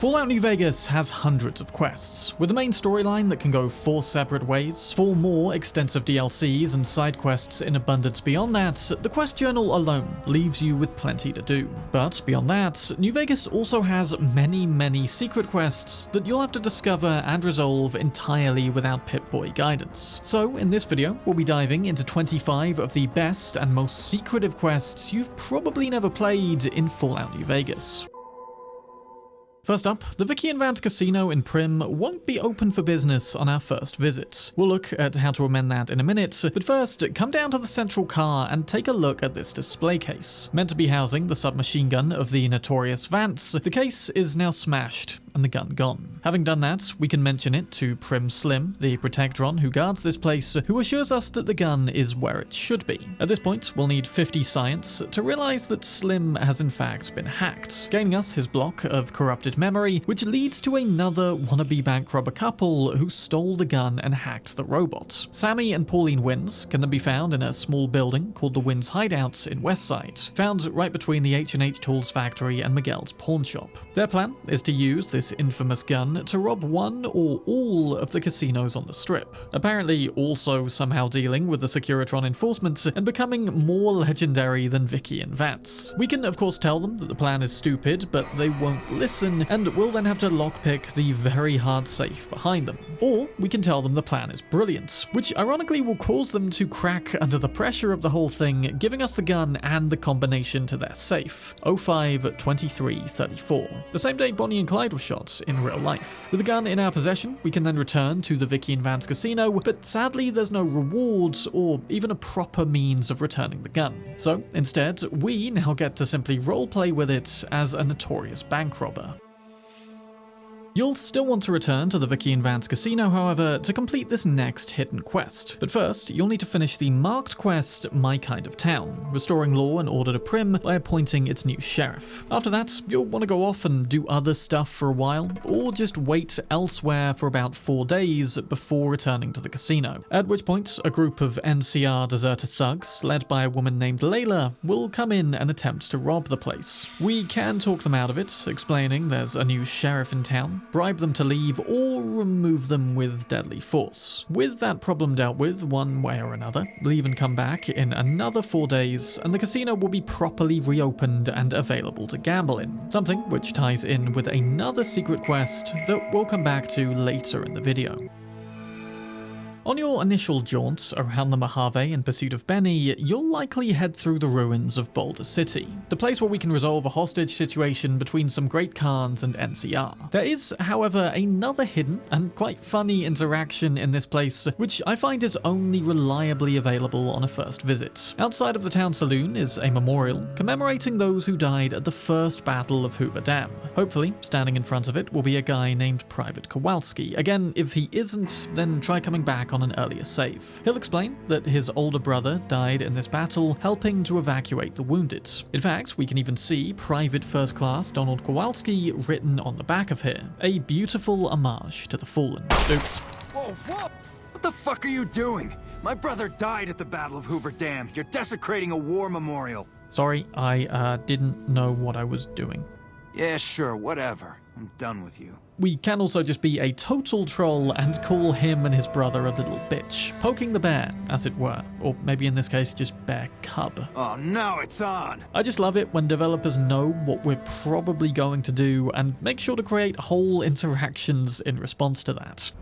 Fallout New Vegas has hundreds of quests, with a main storyline that can go 4 separate ways, 4 more extensive DLCs and side quests in abundance beyond that. The quest journal alone leaves you with plenty to do. But beyond that, New Vegas also has many secret quests that you'll have to discover and resolve entirely without Pip-Boy guidance. So in this video, we'll be diving into 25 of the best and most secretive quests you've probably never played in Fallout New Vegas. First up, the Vicky and Vance Casino in Prim won't be open for business on our first visit. We'll look at how to amend that in a minute, but first, come down to the central car and take a look at this display case. Meant to be housing the submachine gun of the notorious Vance, the case is now smashed and the gun gone. Having done that, we can mention it to Prim Slim, the Protectron who guards this place, who assures us that the gun is where it should be. At this point, we'll need 50 science to realize that Slim has in fact been hacked, gaining us his block of corrupted memory, which leads to another wannabe bank robber couple who stole the gun and hacked the robot. Sammy and Pauline Wins can then be found in a small building called the Wins Hideout in Westside, found right between the H&H Tools factory and Miguel's pawn shop. Their plan is to use this infamous gun to rob one or all of the casinos on the strip, apparently also somehow dealing with the Securitron enforcement and becoming more legendary than Vicky and Vance. We can of course tell them that the plan is stupid, but they won't listen, and we'll then have to lockpick the very hard safe behind them. Or we can tell them the plan is brilliant, which ironically will cause them to crack under the pressure of the whole thing, giving us the gun and the combination to their safe. 05-23-34. The same day Bonnie and Clyde were shot in real life. With the gun in our possession, we can then return to the Vicky and Vance Casino, but sadly there's no rewards or even a proper means of returning the gun. So instead, we now get to simply roleplay with it as a notorious bank robber. You'll still want to return to the Vicky and Vance Casino, however, to complete this next hidden quest. But first, you'll need to finish the marked quest, My Kind of Town, restoring law and order to Prim by appointing its new sheriff. After that, you'll want to go off and do other stuff for a while, or just wait elsewhere for about 4 days before returning to the casino. At which point, a group of NCR deserter thugs, led by a woman named Layla, will come in and attempt to rob the place. We can talk them out of it, explaining there's a new sheriff in town, bribe them to leave, or remove them with deadly force. With that problem dealt with one way or another, leave and come back in another 4 days, and the casino will be properly reopened and available to gamble in. Something which ties in with another secret quest that we'll come back to later in the video. On your initial jaunt around the Mojave in pursuit of Benny, you'll likely head through the ruins of Boulder City, the place where we can resolve a hostage situation between some Great Khans and NCR. There is, however, another hidden and quite funny interaction in this place, which I find is only reliably available on a first visit. Outside of the town saloon is a memorial commemorating those who died at the first Battle of Hoover Dam. Hopefully, standing in front of it will be a guy named Private Kowalski. Again, if he isn't, then try coming back on an earlier save. He'll explain that his older brother died in this battle, helping to evacuate the wounded. In fact, we can even see Private First Class Donald Kowalski written on the back of here, a beautiful homage to the fallen. Oops. Whoa, whoa! What the fuck are you doing? My brother died at the Battle of Hoover Dam. You're desecrating a war memorial. Sorry, I didn't know what I was doing. Yeah, sure, whatever. I'm done with you. We can also just be a total troll and call him and his brother a little bitch, poking the bear, as it were, or maybe in this case just bear cub. Oh, now it's on! I just love it when developers know what we're probably going to do and make sure to create whole interactions in response to that.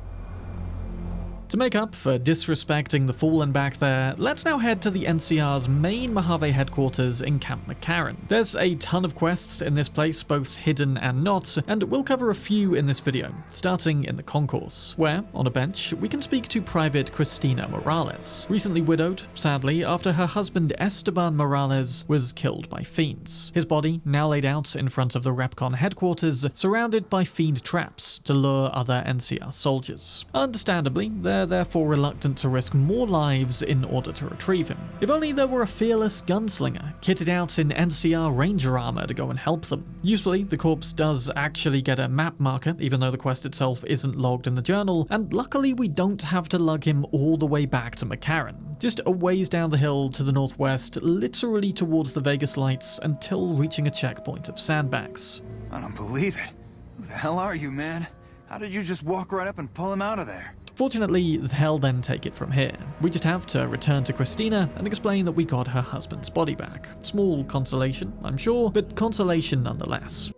To make up for disrespecting the Fallen back there, let's now head to the NCR's main Mojave headquarters in Camp McCarran. There's a ton of quests in this place, both hidden and not, and we'll cover a few in this video, starting in the concourse, where, on a bench, we can speak to Private Christina Morales, recently widowed, sadly, after her husband Esteban Morales was killed by fiends. His body now laid out in front of the Repcon headquarters, surrounded by fiend traps to lure other NCR soldiers. Understandably, they're therefore reluctant to risk more lives in order to retrieve him. If only there were a fearless gunslinger, kitted out in NCR Ranger armor to go and help them. Usefully, the corpse does actually get a map marker, even though the quest itself isn't logged in the journal, and luckily we don't have to lug him all the way back to McCarran. Just a ways down the hill to the northwest, literally towards the Vegas lights, until reaching a checkpoint of sandbags. I don't believe it. Who the hell are you, man? How did you just walk right up and pull him out of there? Fortunately, they'll then take it from here. We just have to return to Christina and explain that we got her husband's body back. Small consolation, I'm sure, but consolation nonetheless.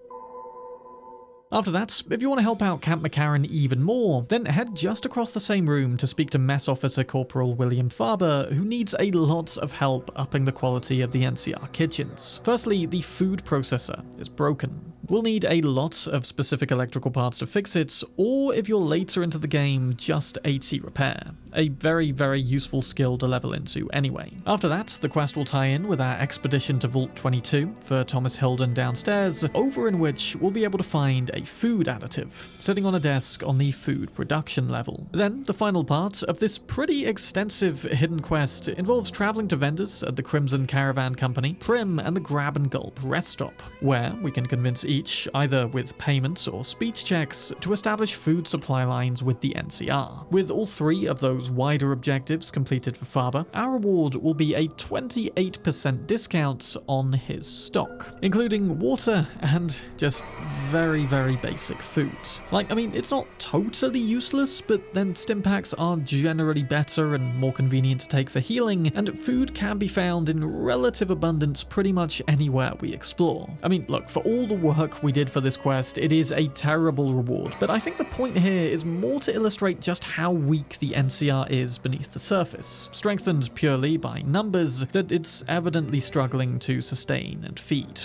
After that, if you want to help out Camp McCarran even more, then head just across the same room to speak to Mess Officer Corporal William Farber, who needs a lot of help upping the quality of the NCR kitchens. Firstly, the food processor is broken. We'll need a lot of specific electrical parts to fix it, or if you're later into the game, just AC repair. A very, very useful skill to level into anyway. After that, the quest will tie in with our expedition to Vault 22 for Thomas Hilden downstairs, over in which we'll be able to find a food additive, sitting on a desk on the food production level. Then, the final part of this pretty extensive hidden quest involves traveling to vendors at the Crimson Caravan Company, Prim, and the Grab and Gulp rest stop, where we can convince each, either with payments or speech checks, to establish food supply lines with the NCR. With all three of those wider objectives completed for Farber, our reward will be a 28% discount on his stock, including water and just very, very basic foods. Like, I mean, it's not totally useless, but then stim packs are generally better and more convenient to take for healing, and food can be found in relative abundance pretty much anywhere we explore. I mean, look, for all the work we did for this quest, it is a terrible reward, but I think the point here is more to illustrate just how weak the NCR is beneath the surface, strengthened purely by numbers that it's evidently struggling to sustain and feed.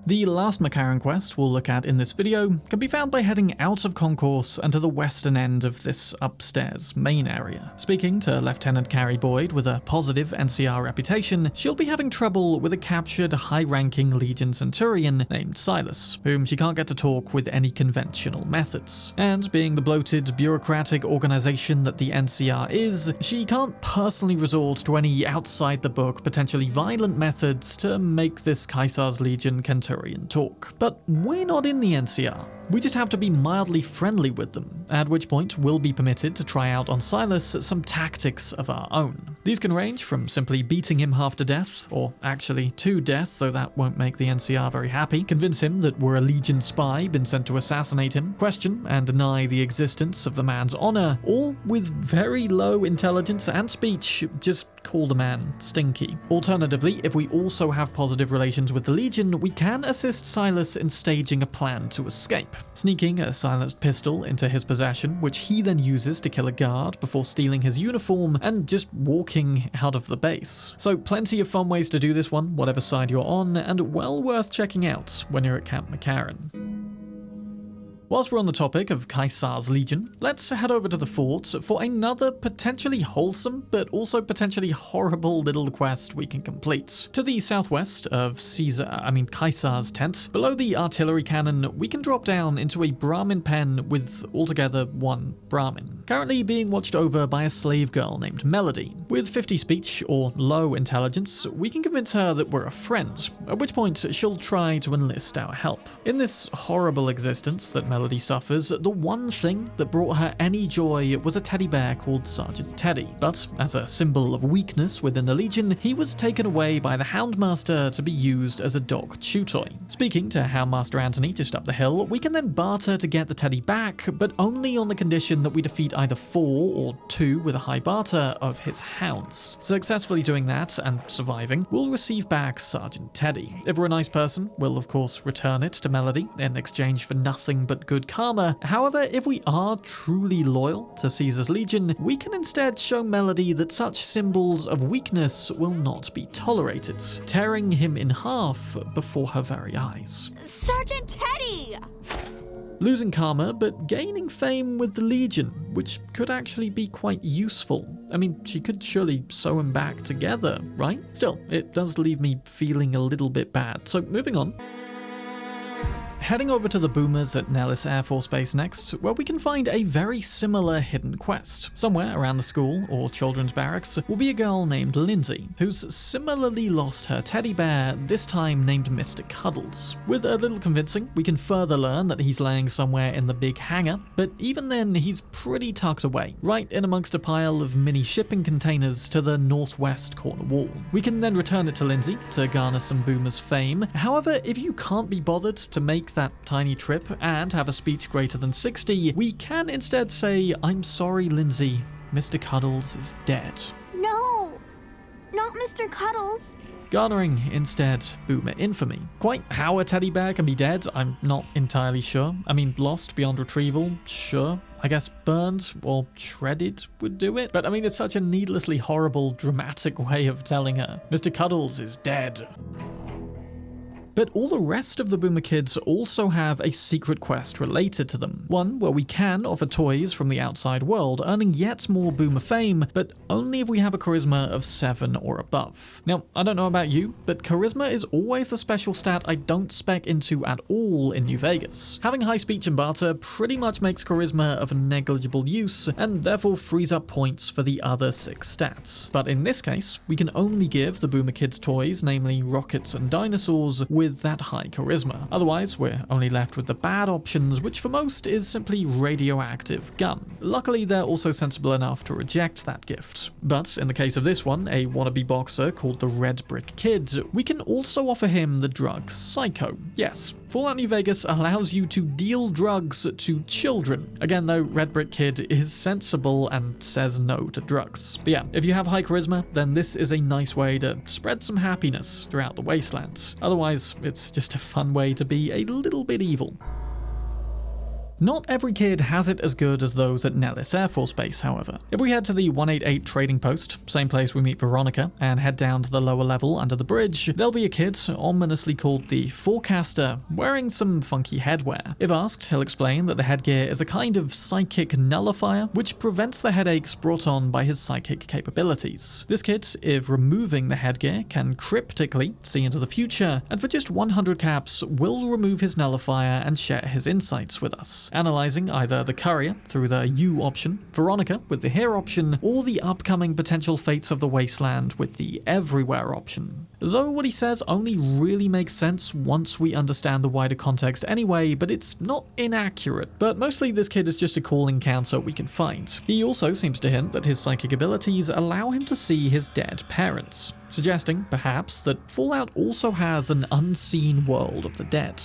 The last McCarran quest we'll look at in this video can be found by heading out of Concourse and to the western end of this upstairs main area. Speaking to Lieutenant Carrie Boyd with a positive NCR reputation, she'll be having trouble with a captured high-ranking Legion Centurion named Silus, whom she can't get to talk with any conventional methods. And being the bloated, bureaucratic organization that the NCR is, she can't personally resort to any outside-the-book, potentially violent methods to make this Caesar's Legion Centurion talk. But we're not in the NCR. We just have to be mildly friendly with them, at which point we'll be permitted to try out on Silus some tactics of our own. These can range from simply beating him half to death, or actually to death, though that won't make the NCR very happy, convince him that we're a Legion spy been sent to assassinate him, question and deny the existence of the man's honor, or with very low intelligence and speech, just call the man stinky. Alternatively, if we also have positive relations with the Legion, we can assist Silus in staging a plan to escape, sneaking a silenced pistol into his possession, which he then uses to kill a guard before stealing his uniform and just walking out of the base. So plenty of fun ways to do this one, whatever side you're on, and well worth checking out when you're at Camp McCarran. Whilst we're on the topic of Caesar's Legion, let's head over to the fort for another potentially wholesome but also potentially horrible little quest we can complete. To the southwest of Caesar's tent, below the artillery cannon, we can drop down into a Brahmin pen with altogether one Brahmin, currently being watched over by a slave girl named Melody. With 50 speech or low intelligence, we can convince her that we're a friend, at which point she'll try to enlist our help. In this horrible existence that Melody suffers, the one thing that brought her any joy was a teddy bear called Sergeant Teddy, but as a symbol of weakness within the Legion, he was taken away by the Houndmaster to be used as a dog chew toy. Speaking to Houndmaster Anthony just up the hill, we can then barter to get the teddy back, but only on the condition that we defeat either 4 or 2 with a high barter of his hounds. Successfully doing that and surviving, we'll receive back Sergeant Teddy. If we're a nice person, we'll of course return it to Melody in exchange for nothing but good karma. However, if we are truly loyal to Caesar's Legion, we can instead show Melody that such symbols of weakness will not be tolerated, tearing him in half before her very eyes. Sergeant Teddy! Losing karma, but gaining fame with the Legion, which could actually be quite useful. I mean, she could surely sew him back together, right? Still, it does leave me feeling a little bit bad. So moving on. Heading over to the Boomers at Nellis Air Force Base next, where we can find a very similar hidden quest. Somewhere around the school, or children's barracks, will be a girl named Lindsay, who's similarly lost her teddy bear, this time named Mr. Cuddles. With a little convincing, we can further learn that he's laying somewhere in the big hangar, but even then he's pretty tucked away, right in amongst a pile of mini shipping containers to the northwest corner wall. We can then return it to Lindsay to garner some Boomers fame. However, if you can't be bothered to make make that tiny trip and have a speech greater than 60, we can instead say, "I'm sorry, Lindsay, Mr. Cuddles is dead." No, not Mr. Cuddles. Garnering, instead, boomer infamy. Quite how a teddy bear can be dead, I'm not entirely sure. I mean, lost beyond retrieval, sure. I guess burned or shredded would do it. But I mean, it's such a needlessly horrible, dramatic way of telling her, Mr. Cuddles is dead. But all the rest of the Boomer Kids also have a secret quest related to them. One where we can offer toys from the outside world, earning yet more Boomer fame, but only if we have a charisma of 7 or above. Now, I don't know about you, but charisma is always a special stat I don't spec into at all in New Vegas. Having high speech and barter pretty much makes charisma of negligible use, and therefore frees up points for the other 6 stats. But in this case, we can only give the Boomer Kids toys, namely rockets and dinosaurs, with that high charisma. Otherwise, we're only left with the bad options, which for most is simply radioactive gun. Luckily, they're also sensible enough to reject that gift. But in the case of this one, a wannabe boxer called the Red Brick Kid, we can also offer him the drug Psycho. Yes, Fallout New Vegas allows you to deal drugs to children. Again though, Red Brick Kid is sensible and says no to drugs. But yeah, if you have high charisma, then this is a nice way to spread some happiness throughout the wastelands. Otherwise, it's just a fun way to be a little bit evil. Not every kid has it as good as those at Nellis Air Force Base, however. If we head to the 188 trading post, same place we meet Veronica, and head down to the lower level under the bridge, there'll be a kid, ominously called the Forecaster, wearing some funky headwear. If asked, he'll explain that the headgear is a kind of psychic nullifier, which prevents the headaches brought on by his psychic capabilities. This kid, if removing the headgear, can cryptically see into the future, and for just 100 caps, will remove his nullifier and share his insights with us. Analyzing either the Courier through the U option, Veronica with the Here option, or the upcoming potential fates of the Wasteland with the Everywhere option. Though what he says only really makes sense once we understand the wider context anyway, but it's not inaccurate. But mostly this kid is just a cool encounter we can find. He also seems to hint that his psychic abilities allow him to see his dead parents, suggesting, perhaps, that Fallout also has an unseen world of the dead.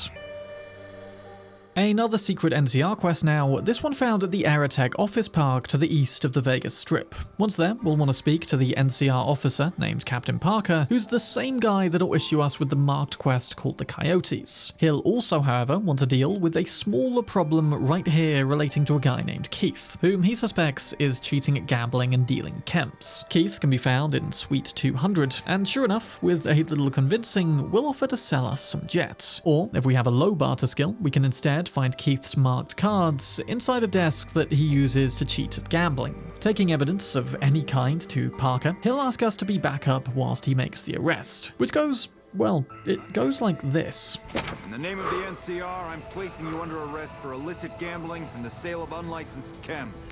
Another secret NCR quest now, this one found at the Aerotech office park to the east of the Vegas Strip. Once there, we'll want to speak to the NCR officer named Captain Parker, who's the same guy that'll issue us with the marked quest called the Coyotes. He'll also, however, want to deal with a smaller problem right here relating to a guy named Keith, whom he suspects is cheating at gambling and dealing chems. Keith can be found in Suite 200, and sure enough, with a little convincing, will offer to sell us some jets. Or, if we have a low barter skill, we can instead find Keith's marked cards inside a desk that he uses to cheat at gambling. Taking evidence of any kind to Parker, he'll ask us to be backup whilst he makes the arrest, which goes, well, it goes like this. In the name of the NCR, I'm placing you under arrest for illicit gambling and the sale of unlicensed chems.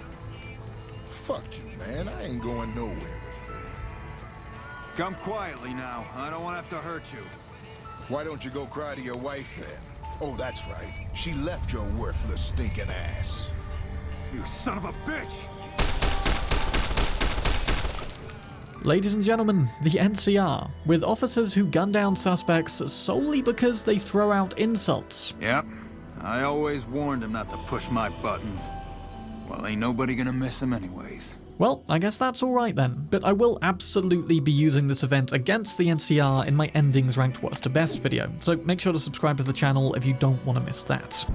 Fuck you, man. I ain't going nowhere. Come quietly now. I don't want to have to hurt you. Why don't you go cry to your wife then? Oh, that's right. She left your worthless stinking ass. You son of a bitch! Ladies and gentlemen, the NCR, with officers who gun down suspects solely because they throw out insults. Yep. I always warned him not to push my buttons. Well, ain't nobody gonna miss him anyways. Well, I guess that's alright then, but I will absolutely be using this event against the NCR in my Endings Ranked Worst to Best video, so make sure to subscribe to the channel if you don't want to miss that.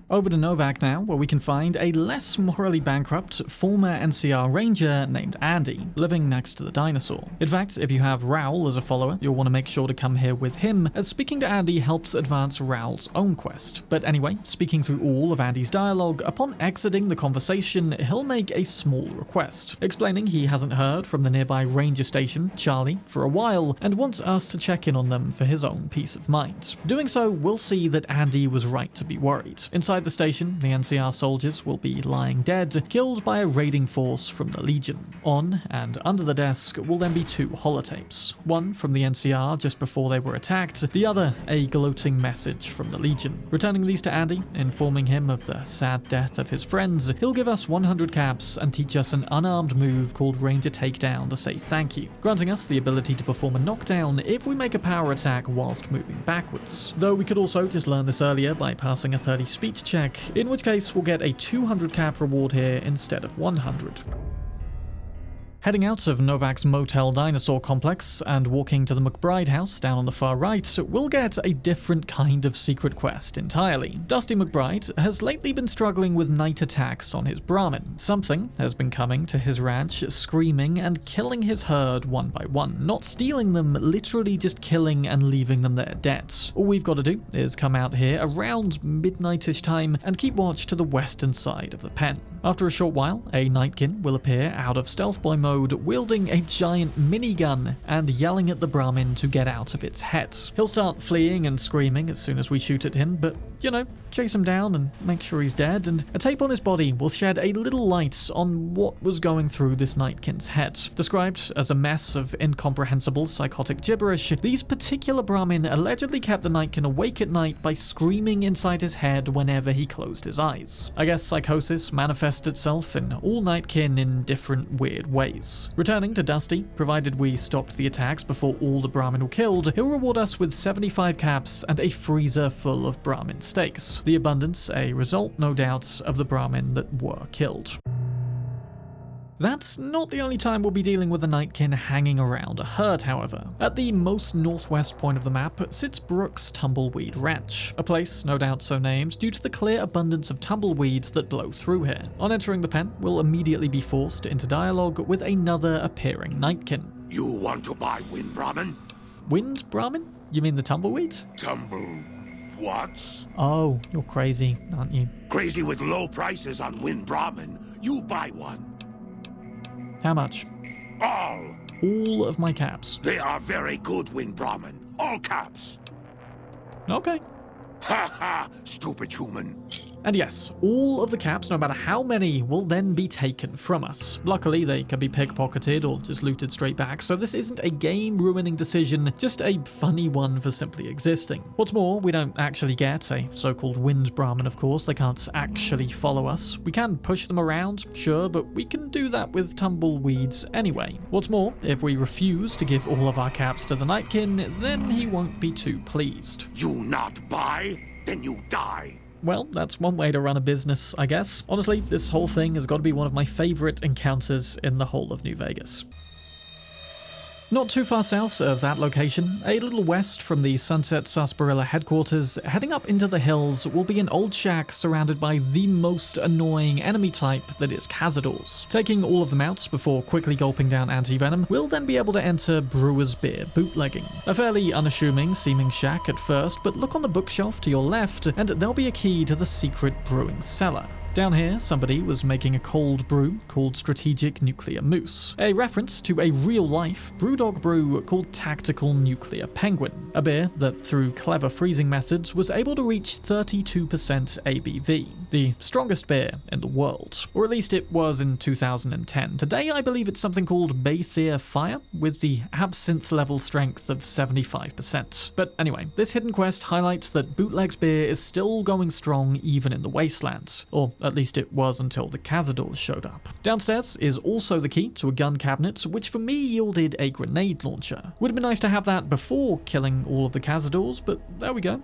Over to Novak now, where we can find a less morally bankrupt former NCR ranger named Andy, living next to the dinosaur. In fact, if you have Raoul as a follower, you'll want to make sure to come here with him, as speaking to Andy helps advance Raoul's own quest. But anyway, speaking through all of Andy's dialogue, upon exiting the conversation, he'll make a small request, explaining he hasn't heard from the nearby ranger station, Charlie, for a while, and wants us to check in on them for his own peace of mind. Doing so, we'll see that Andy was right to be worried. Inside Inside the station, the NCR soldiers will be lying dead, killed by a raiding force from the Legion. On and under the desk will then be 2 holotapes, one from the NCR just before they were attacked, the other a gloating message from the Legion. Returning these to Andy, informing him of the sad death of his friends, he'll give us 100 caps and teach us an unarmed move called Ranger Takedown to say thank you, granting us the ability to perform a knockdown if we make a power attack whilst moving backwards. Though we could also just learn this earlier by passing a 30 speech check, in which case we'll get a 200 cap reward here instead of 100. Heading out of Novak's Motel Dinosaur Complex and walking to the McBride house down on the far right, we'll get a different kind of secret quest entirely. Dusty McBride has lately been struggling with night attacks on his Brahmin. Something has been coming to his ranch, screaming and killing his herd one by one. Not stealing them, literally just killing and leaving them there dead. All we've got to do is come out here around midnightish time and keep watch to the western side of the pen. After a short while, a Nightkin will appear out of Stealth Boy mode, wielding a giant minigun and yelling at the Brahmin to get out of its head. He'll start fleeing and screaming as soon as we shoot at him, but, you know, chase him down and make sure he's dead, and a tape on his body will shed a little light on what was going through this Nightkin's head. Described as a mess of incomprehensible psychotic gibberish, these particular Brahmin allegedly kept the Nightkin awake at night by screaming inside his head whenever he closed his eyes. I guess psychosis manifests itself in all Nightkin in different weird ways. Returning to Dusty, provided we stopped the attacks before all the Brahmin were killed, he'll reward us with 75 caps and a freezer full of Brahmin steaks. The abundance a result, no doubt, of the Brahmin that were killed. That's not the only time we'll be dealing with a Nightkin hanging around a herd, however. At the most northwest point of the map sits Brooks Tumbleweed Ranch, a place no doubt so named due to the clear abundance of tumbleweeds that blow through here. On entering the pen, we'll immediately be forced into dialogue with another appearing Nightkin. You want to buy Wind-Brahmin? Wind-Brahmin? You mean the tumbleweeds? What? Oh, you're crazy, aren't you? Crazy with low prices on Wind-Brahmin. You buy one. How much? All. All of my caps. They are very good Wind-Brahmin. All caps. Okay. Ha ha, stupid human. And yes, all of the caps, no matter how many, will then be taken from us. Luckily, they can be pickpocketed or just looted straight back, so this isn't a game-ruining decision, just a funny one for simply existing. What's more, we don't actually get a so-called Wind-Brahmin, of course. They can't actually follow us. We can push them around, sure, but we can do that with tumbleweeds anyway. What's more, if we refuse to give all of our caps to the Nightkin, then he won't be too pleased. You not buy? Then you die. Well, that's one way to run a business, I guess. Honestly, this whole thing has got to be one of my favorite encounters in the whole of New Vegas. Not too far south of that location, a little west from the Sunset Sarsaparilla headquarters, heading up into the hills will be an old shack surrounded by the most annoying enemy type that is cazadors. Taking all of them out before quickly gulping down anti-venom, we'll then be able to enter Brewer's Beer bootlegging. A fairly unassuming seeming shack at first, but look on the bookshelf to your left and there'll be a key to the secret brewing cellar. Down here, somebody was making a cold brew called Strategic Nuclear Moose, a reference to a real-life brewdog brew called Tactical Nuclear Penguin, a beer that, through clever freezing methods, was able to reach 32% ABV, the strongest beer in the world. Or at least it was in 2010. Today, I believe it's something called Baythea Fire, with the absinthe level strength of 75%. But anyway, this hidden quest highlights that bootlegged beer is still going strong even in the wastelands, or at least it was until the cazadors showed up. Downstairs is also the key to a gun cabinet, which for me yielded a grenade launcher. Would have been nice to have that before killing all of the cazadors, but there we go.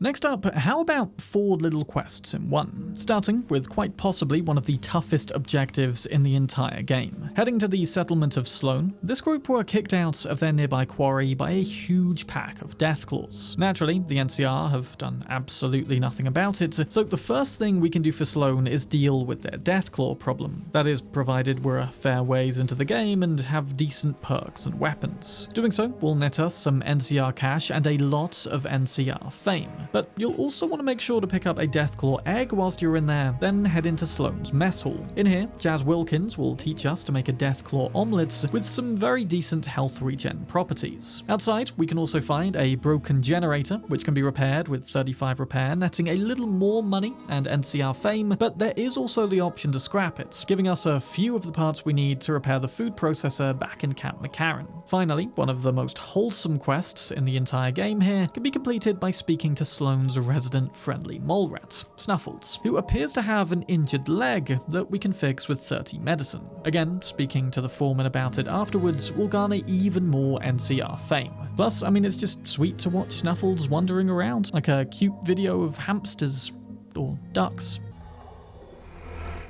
Next up, how about 4 little quests in one? Starting with quite possibly one of the toughest objectives in the entire game. Heading to the settlement of Sloan, this group were kicked out of their nearby quarry by a huge pack of Deathclaws. Naturally, the NCR have done absolutely nothing about it, so the first thing we can do for Sloan is deal with their Deathclaw problem. That is, provided we're a fair ways into the game and have decent perks and weapons. Doing so will net us some NCR cash and a lot of NCR fame. But you'll also want to make sure to pick up a Deathclaw egg whilst you're in there, then head into Sloan's mess hall. In here, Jazz Wilkins will teach us to make a Deathclaw omelette with some very decent health regen properties. Outside, we can also find a broken generator, which can be repaired with 35 repair, netting a little more money and NCR fame, but there is also the option to scrap it, giving us a few of the parts we need to repair the food processor back in Camp McCarran. Finally, one of the most wholesome quests in the entire game here can be completed by speaking to Sloan's resident friendly Molerat, Snuffles, who appears to have an injured leg that we can fix with 30 medicine. Again, speaking to the foreman about it afterwards will garner even more NCR fame. Plus, I mean, it's just sweet to watch Snuffles wandering around like a cute video of hamsters or ducks.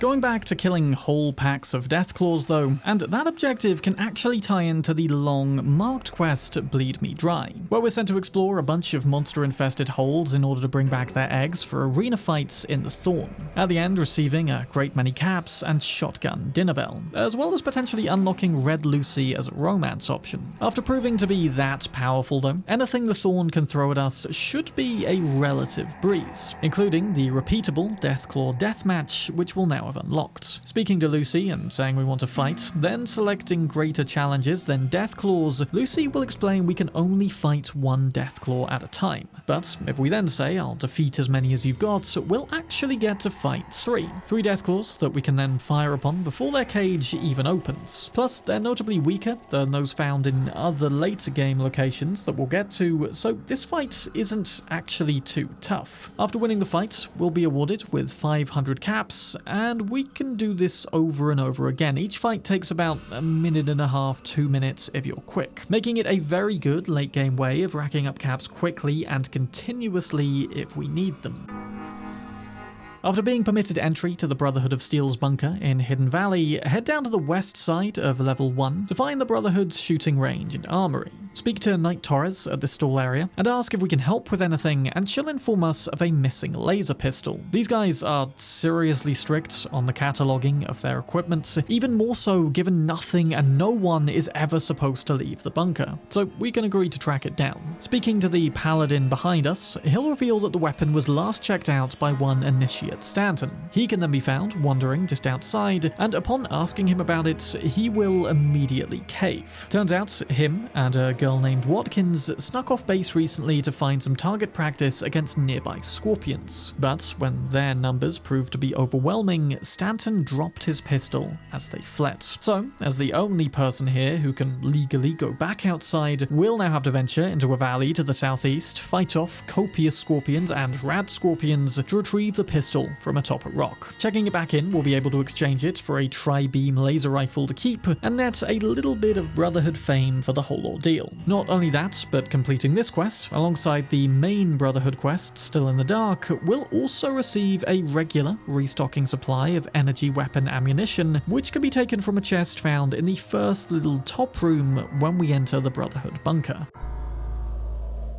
Going back to killing whole packs of Deathclaws though, and that objective can actually tie into the long marked quest Bleed Me Dry, where we're sent to explore a bunch of monster-infested holes in order to bring back their eggs for arena fights in the Thorn. At the end, receiving a great many caps and shotgun dinner bell, as well as potentially unlocking Red Lucy as a romance option. After proving to be that powerful though, anything the Thorn can throw at us should be a relative breeze, including the repeatable Deathclaw deathmatch, which will now have unlocked. Speaking to Lucy and saying we want to fight, then selecting greater challenges than Deathclaws, Lucy will explain we can only fight one Deathclaw at a time. But if we then say I'll defeat as many as you've got, we'll actually get to fight three Deathclaws that we can then fire upon before their cage even opens. Plus, they're notably weaker than those found in other later game locations that we'll get to, so this fight isn't actually too tough. After winning the fight, we'll be awarded with 500 caps, and we can do this over and over again. Each fight takes about a minute and a half, 2 minutes if you're quick, making it a very good late game way of racking up caps quickly and continuously if we need them. After being permitted entry to the Brotherhood of Steel's bunker in Hidden Valley, head down to the west side of level 1 to find the Brotherhood's shooting range and armory. Speak to Knight Torres at this stall area and ask if we can help with anything, and she'll inform us of a missing laser pistol. These guys are seriously strict on the cataloguing of their equipment, even more so given nothing and no one is ever supposed to leave the bunker, so we can agree to track it down. Speaking to the paladin behind us, he'll reveal that the weapon was last checked out by one Initiate Stanton. He can then be found wandering just outside, and upon asking him about it, he will immediately cave. Turns out him and a girl named Watkins snuck off base recently to find some target practice against nearby scorpions, but when their numbers proved to be overwhelming, Stanton dropped his pistol as they fled. So, as the only person here who can legally go back outside, we'll now have to venture into a valley to the southeast, fight off copious scorpions and rad scorpions to retrieve the pistol from atop a rock. Checking it back in, we'll be able to exchange it for a tri-beam laser rifle to keep, and net a little bit of Brotherhood fame for the whole ordeal. Not only that, but completing this quest, alongside the main Brotherhood quest, Still in the Dark, will also receive a regular restocking supply of energy weapon ammunition, which can be taken from a chest found in the first little top room when we enter the Brotherhood bunker.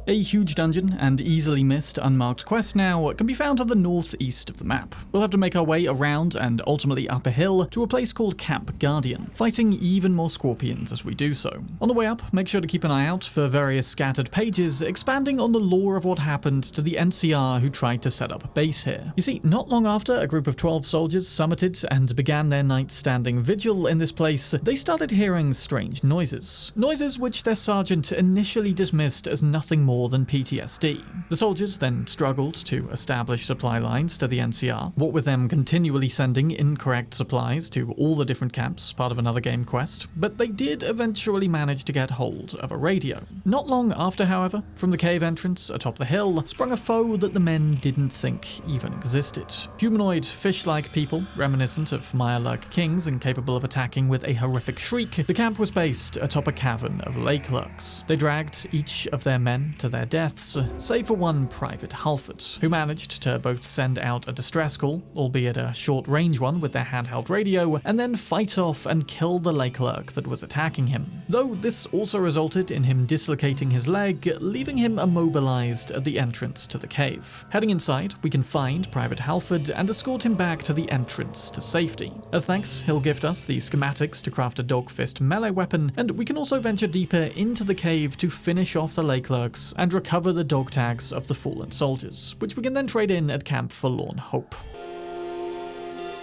A huge dungeon and easily missed unmarked quest now can be found to the northeast of the map. We'll have to make our way around and ultimately up a hill to a place called Camp Guardian, fighting even more scorpions as we do so. On the way up, make sure to keep an eye out for various scattered pages expanding on the lore of what happened to the NCR who tried to set up base here. You see, not long after a group of 12 soldiers summited and began their night standing vigil in this place, they started hearing strange noises. Noises which their sergeant initially dismissed as nothing more than PTSD. The soldiers then struggled to establish supply lines to the NCR, what with them continually sending incorrect supplies to all the different camps, part of another game quest, but they did eventually manage to get hold of a radio. Not long after, however, from the cave entrance atop the hill, sprung a foe that the men didn't think even existed. Humanoid, fish-like people, reminiscent of Maya-like kings and capable of attacking with a horrific shriek, the camp was based atop a cavern of lake lurks. They dragged each of their men to their deaths, save for one Private Halford, who managed to both send out a distress call, albeit a short-range one with their handheld radio, and then fight off and kill the lake lurk that was attacking him. Though this also resulted in him dislocating his leg, leaving him immobilized at the entrance to the cave. Heading inside, we can find Private Halford and escort him back to the entrance to safety. As thanks, he'll gift us the schematics to craft a dog fist melee weapon, and we can also venture deeper into the cave to finish off the lake lurks and recover the dog tags of the fallen soldiers, which we can then trade in at Camp Forlorn Hope.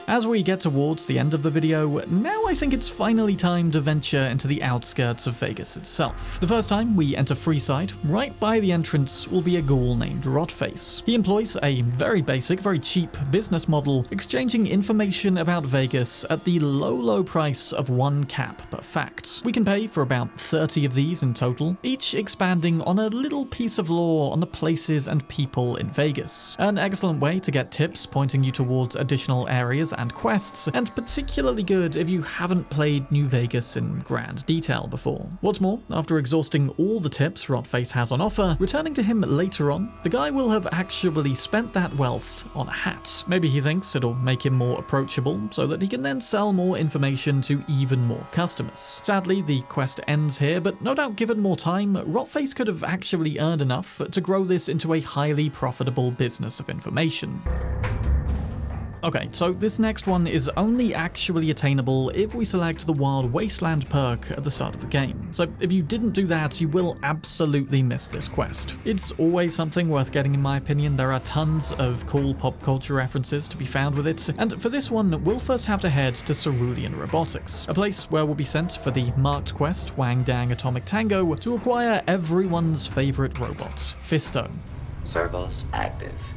As we get towards the end of the video, now I think it's finally time to venture into the outskirts of Vegas itself. The first time we enter Freeside, right by the entrance will be a ghoul named Rotface. He employs a very basic, very cheap business model, exchanging information about Vegas at the low price of 1 cap per fact. We can pay for about 30 of these in total, each expanding on a little piece of lore on the places and people in Vegas. An excellent way to get tips pointing you towards additional areas and quests, and particularly good if you haven't played New Vegas in grand detail before. What's more, after exhausting all the tips Rotface has on offer, returning to him later on, the guy will have actually spent that wealth on a hat. Maybe he thinks it'll make him more approachable, so that he can then sell more information to even more customers. Sadly, the quest ends here, but no doubt given more time, Rotface could have actually earned enough to grow this into a highly profitable business of information. Okay, so this next one is only actually attainable if we select the Wild Wasteland perk at the start of the game. So if you didn't do that, you will absolutely miss this quest. It's always something worth getting in my opinion. There are tons of cool pop culture references to be found with it, and for this one, we'll first have to head to Cerulean Robotics, a place where we'll be sent for the marked quest Wang Dang Atomic Tango to acquire everyone's favorite robot, Fisto. Servos active.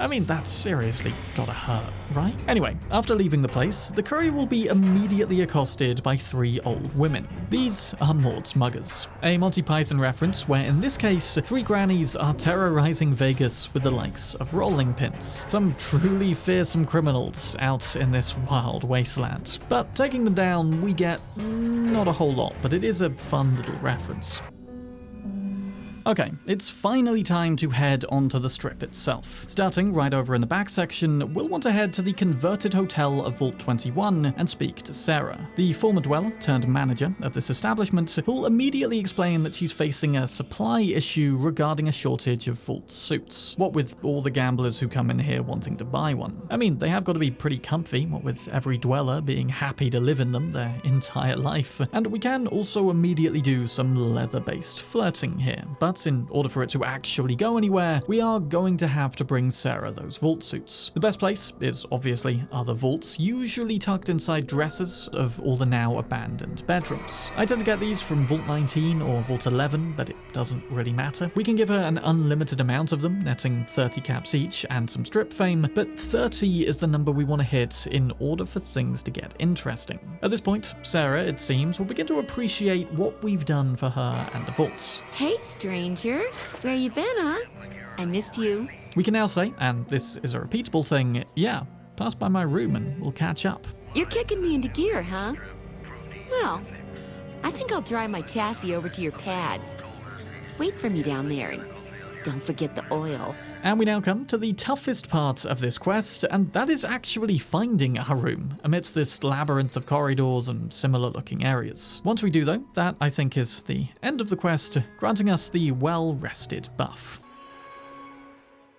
I mean, that's seriously gotta hurt, right? Anyway, after leaving the place, the courier will be immediately accosted by 3 old women. These are Maud's Muggers, a Monty Python reference where in this case, 3 grannies are terrorizing Vegas with the likes of rolling pins. Some truly fearsome criminals out in this wild wasteland. But taking them down, we get not a whole lot, but it is a fun little reference. Okay, it's finally time to head onto the strip itself. Starting right over in the back section, we'll want to head to the converted hotel of Vault 21 and speak to Sarah, the former dweller turned manager of this establishment, who'll immediately explain that she's facing a supply issue regarding a shortage of Vault suits. What with all the gamblers who come in here wanting to buy one. I mean, they have got to be pretty comfy, what with every dweller being happy to live in them their entire life. And we can also immediately do some leather-based flirting here, but in order for it to actually go anywhere, we are going to have to bring Sarah those vault suits. The best place is obviously other vaults, usually tucked inside dressers of all the now abandoned bedrooms. I tend to get these from Vault 19 or Vault 11, but it doesn't really matter. We can give her an unlimited amount of them, netting 30 caps each and some strip fame, but 30 is the number we want to hit in order for things to get interesting. At this point, Sarah, it seems, will begin to appreciate what we've done for her and the vaults. Hey, stranger. Where you been, huh? I missed you. We can now say, and this is a repeatable thing, yeah, pass by my room and we'll catch up. You're kicking me into gear, huh? Well, I think I'll drive my chassis over to your pad. Wait for me down there and don't forget the oil. And we now come to the toughest part of this quest, and that is actually finding our room amidst this labyrinth of corridors and similar looking areas. Once we do though, that I think is the end of the quest, granting us the well-rested buff.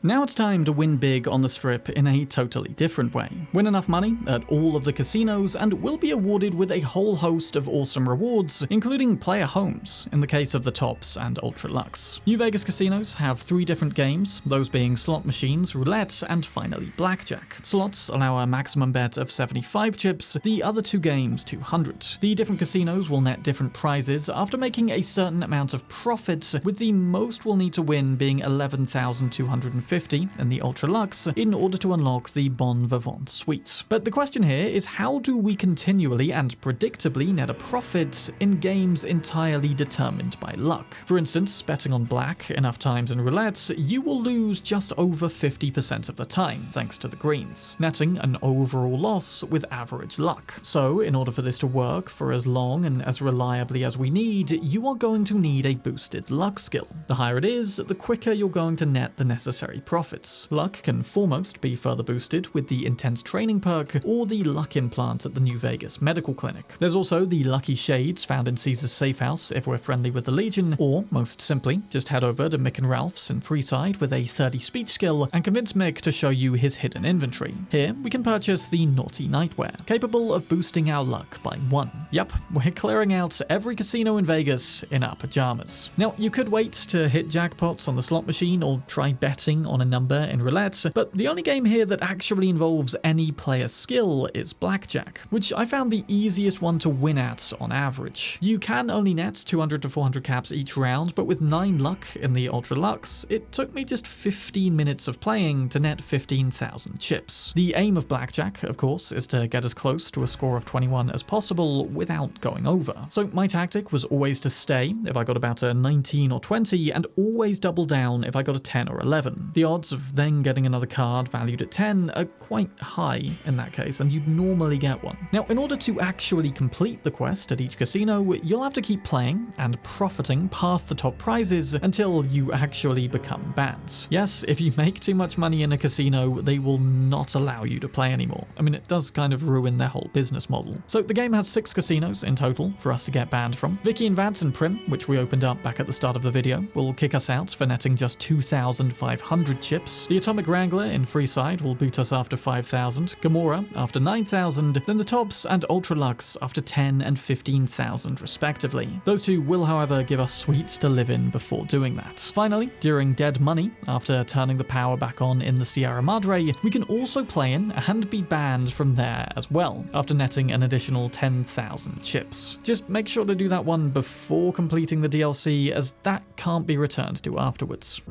Now it's time to win big on the strip in a totally different way. Win enough money at all of the casinos and we'll be awarded with a whole host of awesome rewards, including player homes in the case of the Tops and Ultra Lux. New Vegas casinos have 3 different games, those being slot machines, roulette, and finally blackjack. Slots allow a maximum bet of 75 chips, the other 2 games 200. The different casinos will net different prizes after making a certain amount of profit, with the most we'll need to win being 11,250 in the Ultra Lux in order to unlock the Bon Vivant suite. But the question here is, how do we continually and predictably net a profit in games entirely determined by luck? For instance, betting on black enough times in roulette, you will lose just over 50% of the time, thanks to the greens, netting an overall loss with average luck. So, in order for this to work for as long and as reliably as we need, you are going to need a boosted luck skill. The higher it is, the quicker you're going to net the necessary profits. Luck can foremost be further boosted with the Intense Training perk or the Luck Implant at the New Vegas Medical Clinic. There's also the Lucky Shades found in Caesar's Safe House if we're friendly with the Legion, or most simply, just head over to Mick and Ralph's in Freeside with a 30 speech skill and convince Mick to show you his hidden inventory. Here, we can purchase the Naughty Nightwear, capable of boosting our luck by 1. Yep, we're clearing out every casino in Vegas in our pajamas. Now, you could wait to hit jackpots on the slot machine or try betting betting on a number in roulette, but the only game here that actually involves any player skill is blackjack, which I found the easiest one to win at on average. You can only net 200 to 400 caps each round, but with 9 luck in the Ultra Lux, it took me just 15 minutes of playing to net 15,000 chips. The aim of blackjack, of course, is to get as close to a score of 21 as possible without going over. So my tactic was always to stay if I got about a 19 or 20, and always double down if I got a 10 or 11. The odds of then getting another card valued at 10 are quite high in that case, and you'd normally get one. Now, in order to actually complete the quest at each casino, you'll have to keep playing and profiting past the top prizes until you actually become banned. Yes, if you make too much money in a casino, they will not allow you to play anymore. I mean, it does kind of ruin their whole business model. So the game has 6 casinos in total for us to get banned from. Vicky and Vance and Prim, which we opened up back at the start of the video, will kick us out for netting just 2,500 chips. The Atomic Wrangler in Freeside will boot us after 5,000, Gamora after 9,000, then the Tops and Ultra Lux after 10 and 15,000 respectively. Those two will, however, give us suites to live in before doing that. Finally, during Dead Money, after turning the power back on in the Sierra Madre, we can also play in and be banned from there as well, after netting an additional 10,000 chips. Just make sure to do that one before completing the DLC, as that can't be returned to afterwards.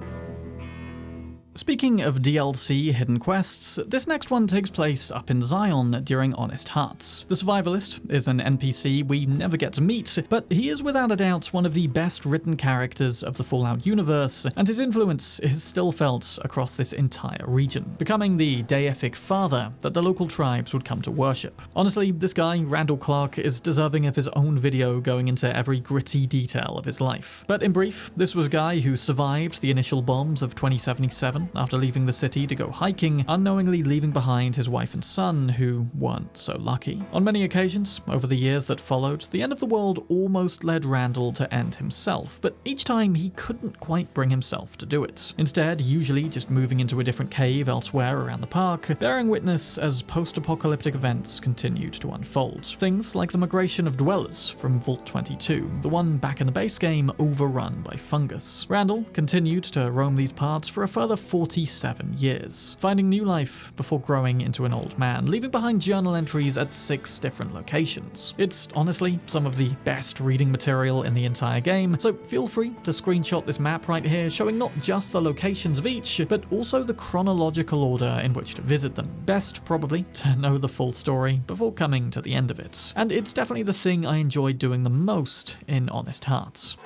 Speaking of DLC hidden quests, this next one takes place up in Zion during Honest Hearts. The Survivalist is an NPC we never get to meet, but he is without a doubt one of the best written characters of the Fallout universe, and his influence is still felt across this entire region, becoming the deific father that the local tribes would come to worship. Honestly, this guy, Randall Clark, is deserving of his own video going into every gritty detail of his life. But in brief, this was a guy who survived the initial bombs of 2077 after leaving the city to go hiking, unknowingly leaving behind his wife and son who weren't so lucky. On many occasions, over the years that followed, the end of the world almost led Randall to end himself, but each time he couldn't quite bring himself to do it. Instead, usually just moving into a different cave elsewhere around the park, bearing witness as post-apocalyptic events continued to unfold. Things like the migration of dwellers from Vault 22, the one back in the base game overrun by fungus. Randall continued to roam these parts for a further 47 years, finding new life before growing into an old man, leaving behind journal entries at 6 different locations. It's honestly some of the best reading material in the entire game, so feel free to screenshot this map right here, showing not just the locations of each, but also the chronological order in which to visit them. Best, probably, to know the full story before coming to the end of it. And it's definitely the thing I enjoyed doing the most in Honest Hearts.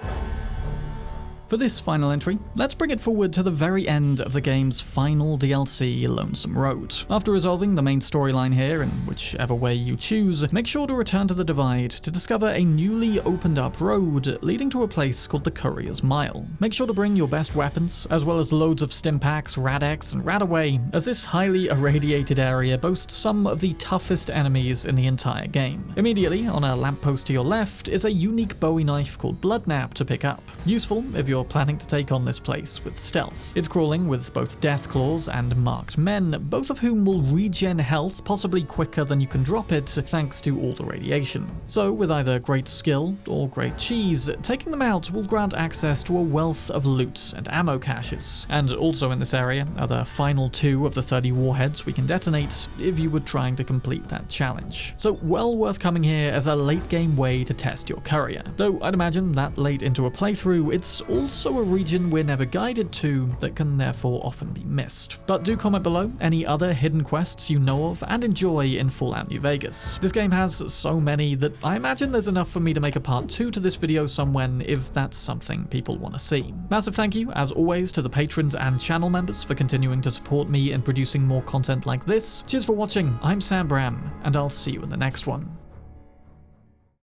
For this final entry, let's bring it forward to the very end of the game's final DLC, Lonesome Road. After resolving the main storyline here, in whichever way you choose, make sure to return to the Divide to discover a newly opened up road leading to a place called the Courier's Mile. Make sure to bring your best weapons, as well as loads of Stimpaks, Rad-X, and Radaway, as this highly irradiated area boasts some of the toughest enemies in the entire game. Immediately on a lamppost to your left is a unique Bowie knife called Bloodnap to pick up. Useful if you're planning to take on this place with stealth. It's crawling with both death claws and marked men, both of whom will regen health possibly quicker than you can drop it thanks to all the radiation. So with either great skill or great cheese, taking them out will grant access to a wealth of loot and ammo caches. And also in this area are the final 2 of the 30 warheads we can detonate if you were trying to complete that challenge. So well worth coming here as a late game way to test your courier. Though I'd imagine that late into a playthrough, it's also a region we're never guided to that can therefore often be missed. But do comment below any other hidden quests you know of and enjoy in Fallout New Vegas. This game has so many that I imagine there's enough for me to make a part 2 to this video somewhere if that's something people want to see. Massive thank you, as always, to the patrons and channel members for continuing to support me in producing more content like this. Cheers for watching, I'm Sam Bram, and I'll see you in the next one.